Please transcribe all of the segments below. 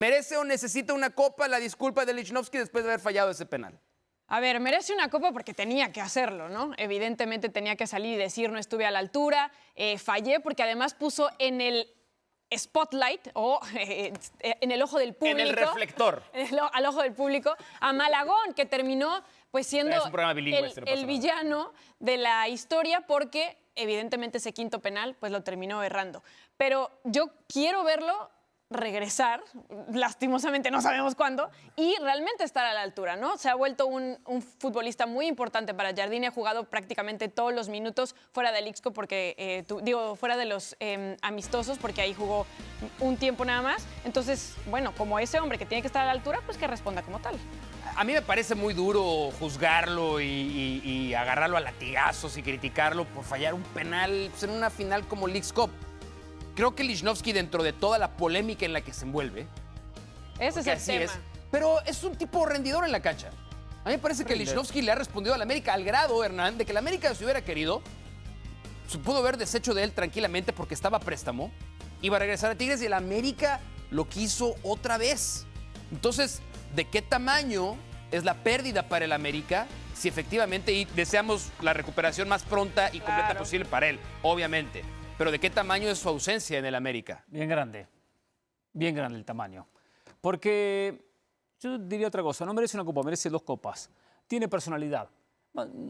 ¿Merece o necesita una copa la disculpa de Lichnowsky después de haber fallado ese penal? A ver, merece una copa porque tenía que hacerlo, ¿no? Evidentemente tenía que salir y decir no estuve a la altura, fallé porque además puso en el spotlight o en el ojo del público. En el reflector. Al ojo del público, a Malagón, que terminó pues siendo Es un programa bilingüe, el villano de la historia porque evidentemente ese quinto penal pues lo terminó errando. Pero yo quiero verlo regresar, lastimosamente no sabemos cuándo, y realmente estar a la altura, ¿no? Se ha vuelto un futbolista muy importante para Jardine, ha jugado prácticamente todos los minutos fuera del Ixco, porque, fuera de los amistosos, porque ahí jugó un tiempo nada más. Entonces, bueno, como ese hombre que tiene que estar a la altura, pues que responda como tal. A mí me parece muy duro juzgarlo y agarrarlo a latigazos y criticarlo por fallar un penal pues, en una final como Leagues Cup. Creo que Lichnowsky, dentro de toda la polémica en la que se envuelve, Ese es el así tema. es, pero es un tipo rendidor en la cancha. A mí me parece que Lichnowsky le ha respondido al América al grado, Hernán, de que el América, si hubiera querido, se pudo haber deshecho de él tranquilamente porque estaba a préstamo, iba a regresar a Tigres y el América lo quiso otra vez. Entonces, ¿de qué tamaño es la pérdida para el América? Si efectivamente, y deseamos la recuperación más pronta y completa posible para él, obviamente. Pero ¿de qué tamaño es su ausencia en el América? Bien grande el tamaño. Porque yo diría otra cosa, no merece una copa, merece 2 copas. Tiene personalidad.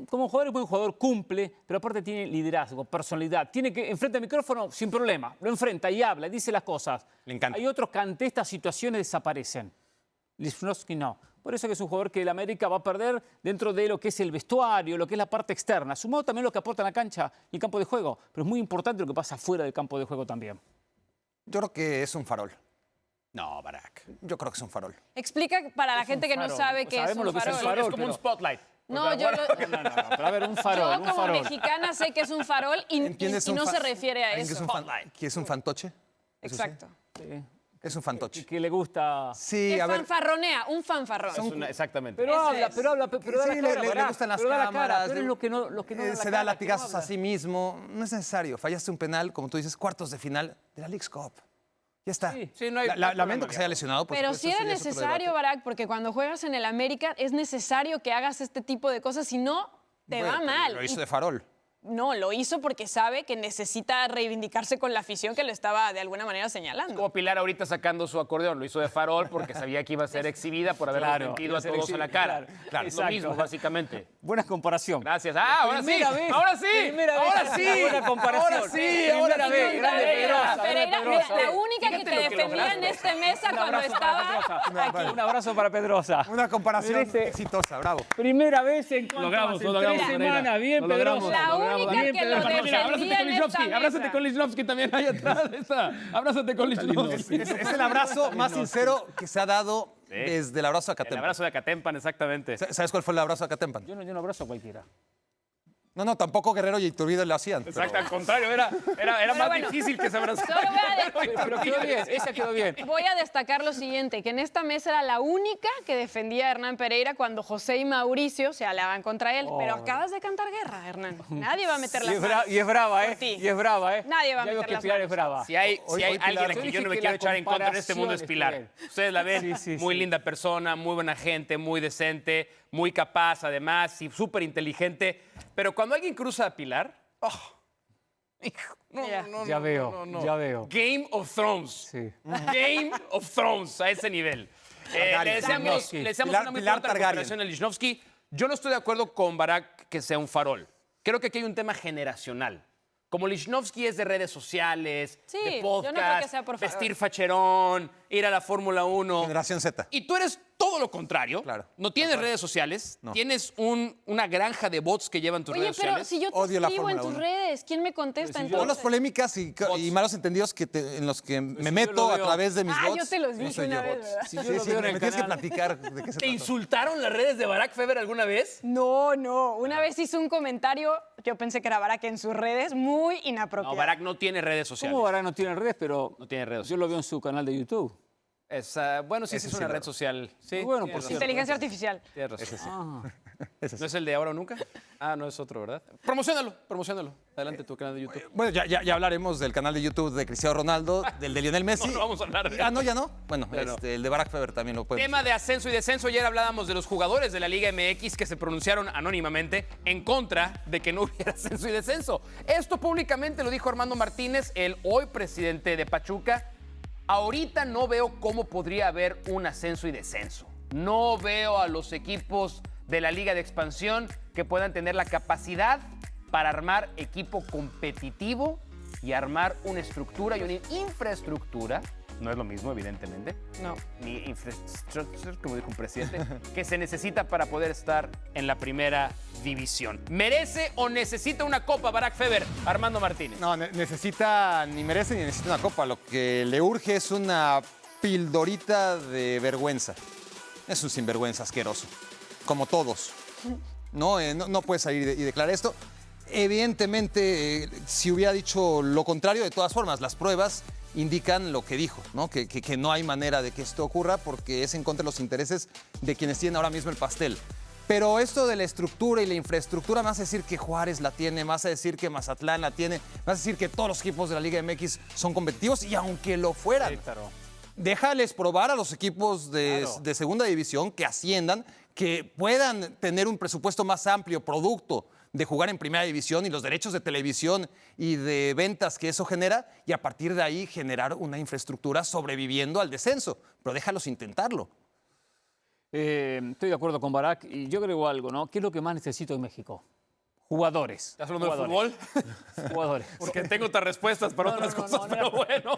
Como jugador es buen jugador, cumple, pero aparte tiene liderazgo, personalidad. Tiene que enfrenta el micrófono sin problema, lo enfrenta y habla, y dice las cosas. Le encanta. Hay otros que ante estas situaciones desaparecen. Lichnowsky no. Por eso que es un jugador que el América va a perder dentro de lo que es el vestuario, lo que es la parte externa. Sumado también lo que aporta en la cancha y el campo de juego. Pero es muy importante lo que pasa fuera del campo de juego también. Yo creo que es un farol. No, Barak. Yo creo que es un farol. Explica para la gente que no sabe qué es Sabemos un lo que es el farol. farol. Es como un spotlight. No, yo Pero a ver, un farol, yo como mexicana sé que es un farol y no se refiere a ¿Alguien que es eso. que es un fantoche? ¿Eso sí? Exacto. Es un fantoche. Que le gusta... Sí, Que a ver. fanfarronea, un fanfarrón. Exactamente. Pero Eso habla, es. pero da Sí, la cara, le Barak, gustan las pero da la cara, cámaras. pero es lo que no da la se cara, da que latigazos no a habla. sí mismo. No es necesario. Fallaste un penal, como tú dices, cuartos de final de la Leagues Cup. Ya está. Sí, no hay Lamento problema, que se haya lesionado. por Pero supuesto, sí eso era ya es otro necesario, debate. Barak, porque cuando juegas en el América es necesario que hagas este tipo de cosas, si no, te Bueno, va mal. Lo hizo Y de farol. no, lo hizo porque sabe que necesita reivindicarse con la afición que lo estaba de alguna manera señalando. Como Pilar ahorita sacando su acordeón, lo hizo de farol porque sabía que iba a ser exhibida por habernos Claro, mentido iba a a ser todos a la exhibida, cara. claro, Es lo exacto. mismo, básicamente. Buena comparación. Gracias. Ah, ahora sí. Primera vez. Ahora sí. Primera vez Ahora hace sí. una buena comparación. Ahora sí. Ahora Primera sí. vez. Grande Pedrosa. Pereira, grande mira, Pedrosa. la única que Fíjate te lo que defendía en lograste. esta mesa Un cuando abrazo para estaba Pedrosa. aquí. Un abrazo para Pedrosa. Una comparación Merece- exitosa, bravo. Primera vez en cuánto Logramos, hace? lo logramos, 3 Pereira. semanas. Bien, Lo logramos, Pedrosa. La única Bien, que lo Pedrosa. defendía Abrázate con en esta Lichnowsky. Abrázate mesa. con Lichnowsky también ahí atrás. Está. Abrázate con Lichnowsky. Es el abrazo más sincero que se ha dado desde el abrazo a El Catempan. abrazo de Acatempan, exactamente. ¿Sabes cuál fue el abrazo a Catempan? Yo no abrazo a cualquiera. No, tampoco Guerrero y Iturbide lo hacían. pero- Exacto, al contrario, era más bueno, difícil que se abrazara. Solo voy a, Pero quedó bien, esa quedó bien. voy a destacar lo siguiente, que en esta mesa era la única que defendía a Hernán Pereira cuando José y Mauricio se aleaban contra él. Pero acabas de cantar guerra, Hernán. Nadie va a meter las manos. Y es brava, por ti. Y es brava, Nadie va a Ya veo meter que las Pilar manos. es brava. Si hay Hoy alguien Pilar- a quien yo Yo no me dije que quiero la echar en contra en este mundo es comparación Pilar. es Ustedes la ven, Sí, muy linda persona, muy buena gente, muy decente, muy capaz además y súper inteligente. Pero cuando alguien cruza a Pilar, hijo, Mira. Ya veo. Game of Thrones. Sí. Game of Thrones a ese nivel. Le deseamos Pilar- una muy Pilar pronta Targaryen. recuperación a Lichnowsky. Yo no estoy de acuerdo con Barak que sea un farol. Creo que aquí hay un tema generacional. Como Lichnowsky es de redes sociales, Sí, de yo no creo podcast, que sea por farol. vestir facherón, ir a la Fórmula 1. Generación Z. Y tú eres todo lo contrario. Claro. No tienes redes sociales. No. Tienes una granja de bots que llevan tus Oye, redes pero sociales. si yo te Odio la escribo en Fórmula tus 1. redes, ¿quién me contesta Todas entonces? las polémicas y malos entendidos en los que me yo lo meto a veo. través de mis Ah, bots. yo te los no dije soy una yo. vez, ¿verdad? Si yo lo veo en el me tienes que canal. platicar de qué se ¿Te trata. insultaron las redes de Barack Feber alguna vez? No. Una vez hizo un comentario, yo pensé que era Barak en sus redes, muy No, inapropiado. Barack no tiene redes sociales. ¿Cómo Barak no tiene redes? Pero No tiene redes yo lo veo en su canal de YouTube. Bueno, sí, Ese es sí una lo red veo. social. Sí, Muy bueno, tienes por razón. cierto. Inteligencia artificial. Tienes razón. Ah. Ese sí. ¿No es el de ahora o nunca? Ah, no es otro, ¿verdad? Promocionalo. Adelante, tu canal de YouTube. Bueno, ya hablaremos del canal de YouTube de Cristiano Ronaldo, del de Lionel Messi. No vamos a hablar de Ah, no, ya no. Bueno, Ya no. el de Barack Feber también lo pueden. Tema de ascenso y descenso. Ayer hablábamos de los jugadores de la Liga MX que se pronunciaron anónimamente en contra de que no hubiera ascenso y descenso. Esto públicamente lo dijo Armando Martínez, el hoy presidente de Pachuca. Ahorita no veo cómo podría haber un ascenso y descenso. No veo a los equipos de la Liga de Expansión que puedan tener la capacidad para armar equipo competitivo y armar una estructura y una infraestructura. No es lo mismo, evidentemente. No. Ni infraestructura, como dijo un presidente, que se necesita para poder estar en la primera división. ¿Merece o necesita una copa Barack Feber, Armando Martínez? No, necesita, ni merece ni necesita una copa. Lo que le urge es una pildorita de vergüenza. Es un sinvergüenza asqueroso, como todos. No puede salir y declarar esto. Evidentemente, si hubiera dicho lo contrario, de todas formas, las pruebas indican lo que dijo, ¿no? Que no hay manera de que esto ocurra porque es en contra de los intereses de quienes tienen ahora mismo el pastel. Pero esto de la estructura y la infraestructura, me vas a decir que Juárez la tiene, me vas a decir que Mazatlán la tiene, me vas a decir que todos los equipos de la Liga MX son competitivos y aunque lo fueran, déjales probar a los equipos de segunda división que asciendan, que puedan tener un presupuesto más amplio, producto de jugar en primera división y los derechos de televisión y de ventas que eso genera, y a partir de ahí generar una infraestructura sobreviviendo al descenso. Pero déjalos intentarlo. Estoy de acuerdo con Barack y yo creo algo, ¿no? ¿Qué es lo que más necesito en México? Jugadores. ¿Estás hablando de fútbol? Jugadores. Porque tengo otras respuestas para otras cosas, pero bueno.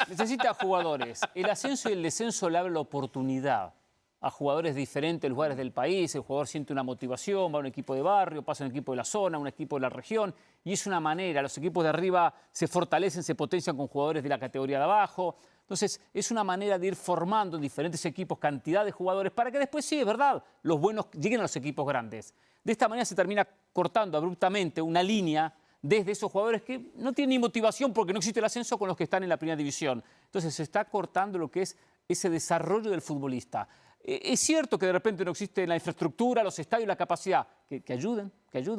Necesita jugadores. El ascenso y el descenso le abre la oportunidad a jugadores de diferentes lugares del país. El jugador siente una motivación, va a un equipo de barrio, pasa a un equipo de la zona, a un equipo de la región, y es una manera. Los equipos de arriba se fortalecen, se potencian con jugadores de la categoría de abajo. Entonces, es una manera de ir formando en diferentes equipos cantidad de jugadores para que después, sí, es verdad, los buenos lleguen a los equipos grandes. De esta manera se termina cortando abruptamente una línea desde esos jugadores que no tienen ni motivación porque no existe el ascenso con los que están en la primera división. Entonces, se está cortando lo que es ese desarrollo del futbolista. Es cierto que de repente no existe la infraestructura, los estadios, la capacidad. Que ayuden.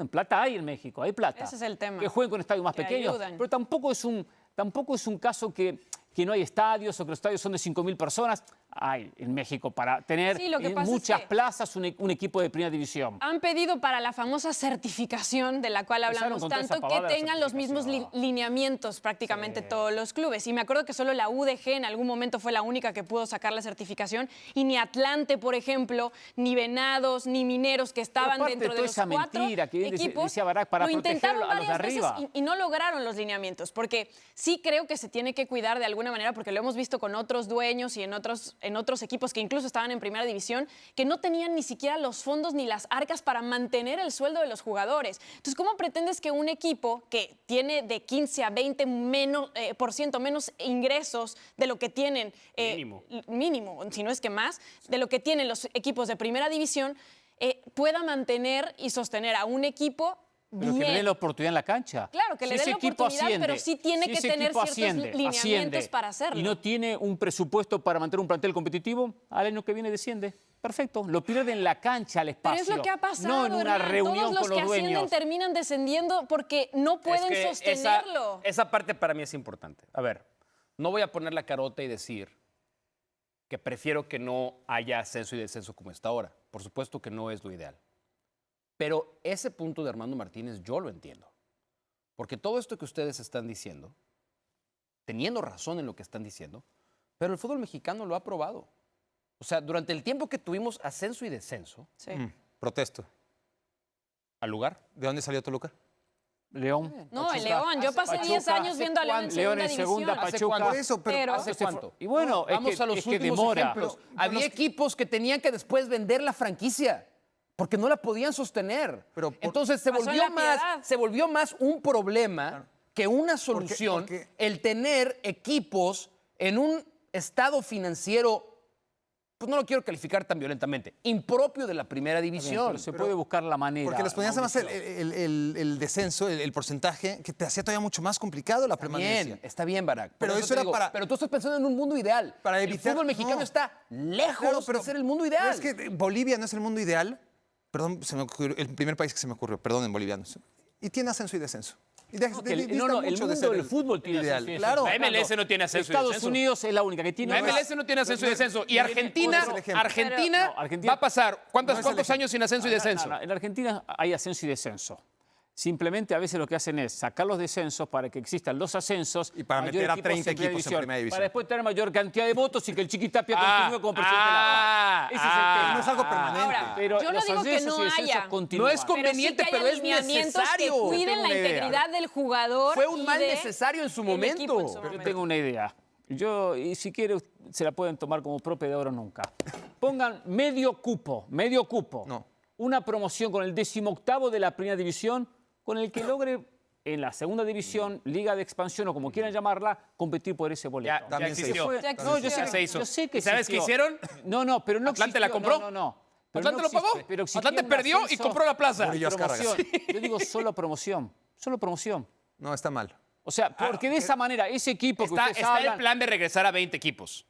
Plata hay en México, hay plata. Ese es el tema. Que jueguen con estadios más Que pequeños. ayudan. Pero tampoco es un caso que no hay estadios o que los estadios son de 5.000 personas. Hay en México para tener Sí, lo que en pasa es muchas que plazas un equipo de primera división. Han pedido para la famosa certificación de la cual Empezaron hablamos con toda esa tanto, que pavada de tengan los mismos certificación. lineamientos prácticamente todos los clubes. Y me acuerdo que solo la UDG en algún momento fue la única que pudo sacar la certificación y ni Atlante, por ejemplo, ni Venados, ni Mineros, que estaban aparte dentro de de toda los esa 4 mentira que equipos, decía Barack, para lo proteger intentaron a los de varias veces arriba. y no lograron los lineamientos, porque sí creo que se tiene que cuidar de alguna manera, porque lo hemos visto con otros dueños y en otros equipos que incluso estaban en primera división, que no tenían ni siquiera los fondos ni las arcas para mantener el sueldo de los jugadores. Entonces, ¿cómo pretendes que un equipo que tiene de 15 a 20 por ciento menos ingresos de lo que tienen, mínimo, si no es que más, de lo que tienen los equipos de primera división, pueda mantener y sostener a un equipo Pero que le den la oportunidad en la cancha. Claro, que le den la oportunidad, pero sí tiene que tener ciertos lineamientos para hacerlo. Y no tiene un presupuesto para mantener un plantel competitivo, al año que viene desciende. Perfecto, lo pierde en la cancha al espacio. Pero es lo que ha pasado, no en una Hernán. reunión Todos los con los que ascienden dueños. terminan descendiendo porque no pueden sostenerlo. Esa parte para mí es importante. A ver, no voy a poner la carota y decir que prefiero que no haya ascenso y descenso como está ahora. Por supuesto que no es lo ideal. Pero ese punto de Armando Martínez yo lo entiendo. Porque todo esto que ustedes están diciendo, teniendo razón en lo que están diciendo, pero el fútbol mexicano lo ha probado. O sea, durante el tiempo que tuvimos ascenso y descenso, Sí. Protesto. al lugar. ¿De dónde salió Toluca? León. No, el León. Yo pasé 10 años viendo a León en León segunda en segunda, división. Pachuca. Por eso, pero ¿Hace cuánto? Y bueno, Vamos a los es que últimos demora. ejemplos. Pero Había equipos que tenían que después vender la franquicia porque no la podían sostener. Pero entonces se Pasó en volvió, La Piedad. se volvió más un problema que una solución porque- el tener equipos en un estado financiero, pues no lo quiero calificar tan violentamente, impropio de la primera división. Pero se puede buscar la manera. Porque les ponías además Mauricio. el descenso, el porcentaje, que te hacía todavía mucho más complicado la permanencia. Está bien, Barack. Por Pero eso te era digo, para- Pero tú estás pensando en un mundo ideal. Para El evitar- fútbol mexicano no. está lejos Claro, pero- de ser el mundo ideal. Pero es que Bolivia no es el mundo ideal. Perdón, el primer país que se me ocurrió, perdón, en bolivianos. Y tiene ascenso y descenso. Y No, el mundo del fútbol tiene ideal. ascenso y Claro. La MLS no tiene ascenso y Estados descenso. Unidos es la única que tiene. La MLS no tiene ascenso y descenso. Y Argentina, Ese es el ejemplo. Argentina, No, Argentina- va a pasar ¿cuántos No es el años sin ascenso y descenso? No, en Argentina hay ascenso y descenso. Simplemente a veces lo que hacen es sacar los descensos para que existan los ascensos. Y para mayor meter a equipos 30 en primera equipos en primera división. Para después tener mayor cantidad de votos y que el Chiquitapia continúe como presidente de la FA. Ese es el tema. No es algo permanente. Ahora, Pero yo no los digo que ascensos no y descensos haya. continúan. No es conveniente, pero pero sí es que haya lineamientos necesario. que Yo cuiden tengo la una idea. integridad del jugador. Fue un y mal de necesario en su el momento. equipo en su Yo momento. tengo una idea. Y si quiere, se la pueden tomar como propia de ahora o nunca. Pongan medio cupo. No. Una promoción con el 18º de la primera división, con el que logre en la segunda división, liga de expansión o como quieran llamarla, competir por ese boleto. Ya También se existió. hizo. Ya No, yo existió. sé, se hizo. yo sé que ¿Y sabes qué existió. hicieron? No, pero no ¿Atlante la existió. compró? No. Pero ¿Atlante no lo pagó? existe, pero existía Atlante un perdió y ascenso, compró la plaza. Murillo Azcárraga. promoción. Yo digo solo promoción. Solo promoción. No, está mal. O sea, porque de esa manera, ese equipo que ustedes Está el hablan... plan de regresar a 20 equipos.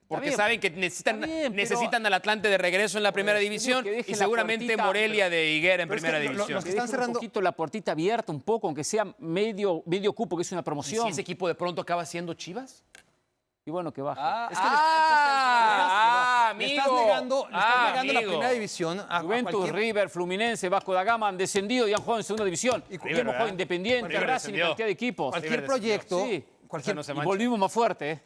Porque bien. saben que necesitan, Está bien, pero- necesitan al Atlante de regreso en la primera digo división que deje y la seguramente puertita, Morelia de Higuera en pero es primera que división. los Que que están dejen cerrando- un poquito la puertita abierta un poco, aunque sea medio cupo, que es una ¿Y promoción. si ese equipo de pronto acaba siendo Chivas? Y bueno, que baje. Es que le amigo. estás negando la amigo. primera división a Juventus, cualquier... River, Fluminense, Vasco da Gama han descendido y han jugado en segunda división. Y River, hemos jugado ¿verdad? Independiente, River Racing y descendió. cantidad de equipos. Cualquier River descendió. proyecto... Sí. Cualquier, No se Y mancha. volvimos más fuerte, ¿eh?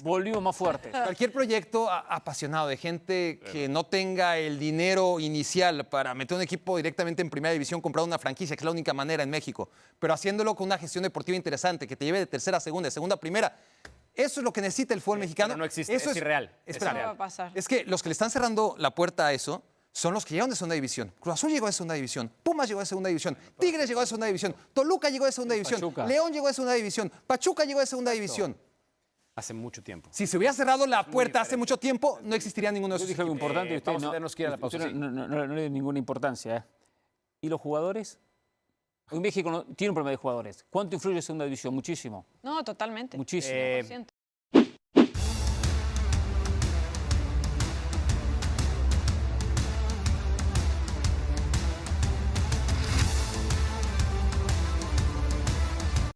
Volvimos más fuerte. cualquier proyecto apasionado de gente que no tenga el dinero inicial para meter un equipo directamente en primera división, comprar una franquicia, que es la única manera en México, pero haciéndolo con una gestión deportiva interesante, que te lleve de tercera a segunda, de segunda a primera. Eso es lo que necesita el fútbol mexicano. pero no existe, Eso es irreal, es Espera, irreal. No va a pasar. Es que los que le están cerrando la puerta a eso son los que llegaron de segunda división. Cruz Azul llegó de segunda división, Pumas llegó de segunda división, Tigres llegó de segunda división, Toluca llegó de segunda división, Pachuca. León llegó de segunda división, Pachuca llegó de segunda división. Hace mucho tiempo. Si se hubiera cerrado la puerta hace mucho tiempo, no existiría ninguno de Yo esos dije algo equipos. importante y usted vamos a tenernos que ir a la pausa, usted sí. no le dio ninguna importancia. ¿Eh? ¿Y los jugadores? Hoy México tiene un problema de jugadores. ¿Cuánto influye la segunda división? Muchísimo. No, totalmente. Muchísimo. 100%.